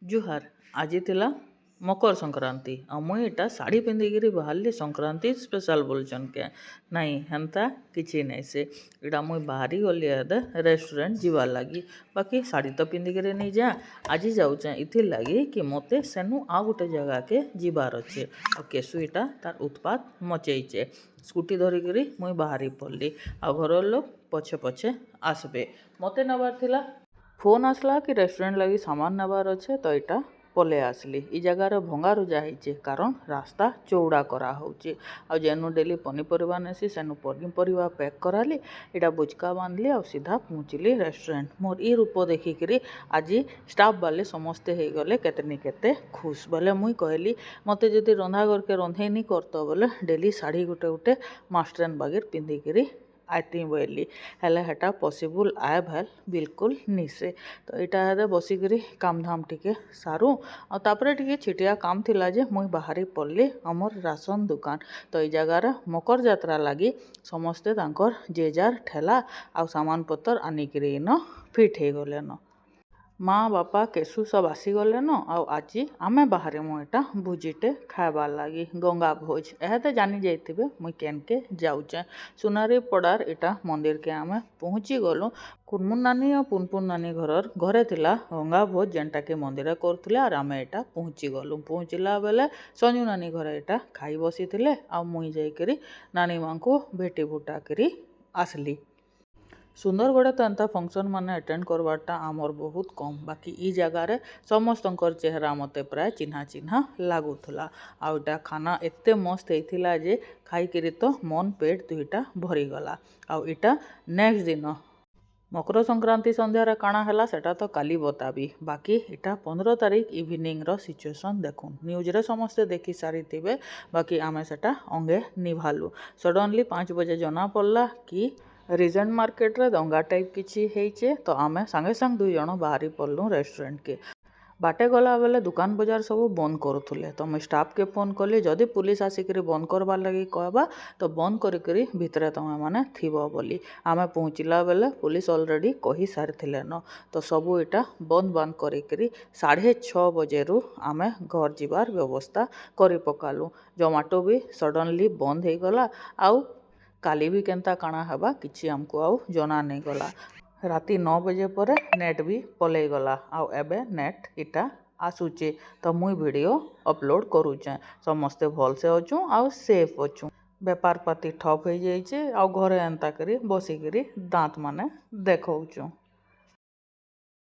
जुहार आज थिला मकर संक्रांति आ मुई एटा साड़ी पिंधिकी बाहरली संक्रांति स्पेशल बोलचन के नाई हेन्ता किछि नाई से इटा मुई बाहरी गली आदे रेस्टोरेंट जीवार लगी बाकी साड़ी तो पिंधिकी नहीं जा आज जाऊचे इथिर लगी कि मते सेनु आ गोटे जगह के जीवार अच्छे आ केसु इटा तार उत्पात मचेइचे स्कूटी धरिकी मुई बाहरी पड़ली आ घर लोग पछे पछे आसबे मते नबार थिला फोन आसला कि रेस्टोरेंट लगी सामान नबार अच्छे तो यहाँ पले आसली इ जगार भंगा रुजा होइचे कारण रास्ता चौड़ा करा होउचे आ जेनु डेली पनीपरिया नेसी सेनु पनीपरिया पैक कराली इटा बुचका बांधली आ सीधा पहुँचली रेस्टोरेंट मोर ई रूप देखिकी आज स्टाफ वाले समस्ते हो गले केतनी केते खुश बोले मुई कहली मते जदि रंधा घर के रंधे नहीं करत बोले डेली साड़ी गुटे गुटे मास्टरन बागिर पिंधिकी आती बोली हेले हेटा पॉसिबल आए भल बिल्कुल निसे तो यहाँ बसिकी काम धाम टिके सारू आ तापरे टिके छिटिया काम थिला जे मुई बाहरी पड़ली आमर राशन दुकान तो ये जगार मकर जात्रा लगी समस्ते तांकर जे जार ठेला आ सामान पतर आनिकी इन फिट हो गले न माँ बापा केसु सब आसीगले न आज आमे बाहर मुटा भोजीटे खाइबार लगी गंगा भोज यह तो जानी जाइए मुई केन के जाऊचे सुनारी पड़ार इटा मंदिर के आमे पहुँची गलु कुनमुन नानी और पुनपुन नानी घर घरे थिला गंगा भोज जेनटा के मंदिर करथुले आर आमे एटा पहुँची गलु पहुँचला बेले संजू नानी घर एटा खाई बसी थिले आ मुई जाइकरी नानी माँ को भेटी भुटा करी आसली सुंदरगढ़ तो एंता फंक्शन माने अटेंड करवाटा आमर बहुत कम बाकी ई जगार समस्त चेहरा मते प्राय चिन्हा चिन्हा लगुला आउटा खाना एते मस्त होता जे खाई तो मन पेट दुईटा भरीगला आईटा नेक्स्ट दिन मकर संक्रांति संध्यार काଣା है सेटा तो काली बताबी बाकी इटा 15 तारीख इवनिंग रो सिचुएशन देखुन न्यूज रे समस्ते देखी सारी थिबे बाकी आमे सेटा अंगे निभालु सडनली 5 बजे जना पड़ला कि रिजेंट मार्केट रे दंगा टाइप किछि हेइचे तो आमे संगे संग 2 जण बाहरी पड़लु रेस्टोरेंट के बाटे गला बेले दुकान बाजार सब बंद करुले तो मुझे स्टाफ के फोन कली जदि पुलिस आसिक बंद करवार लगी कहबा तो बंद करी भितरे तुम मैंने थीब बोली आमे पहुँचला बेले पुलिस ऑलरेडी कही सारी न तो सबू इटा बंद बंद करी 6:30 बजे आमे घर जीवार व्यवस्था करी पकालु जोमाटो भी सडनली बंद हो गला आउ काली भी केनता काଣା हवा किछि हमको आउ जना नहीं गला राति 9 बजे पर नेट भी पलई गला आउ एबे नेट इटा आसुचे तो मुई वीडियो अपलोड करूचे समस्ते भल से अच्छु आउ सेफ अच्छु बेपार पाती ठप हो जाइए आउ घरे एंता करी बसिकी दांत माने देखौछु।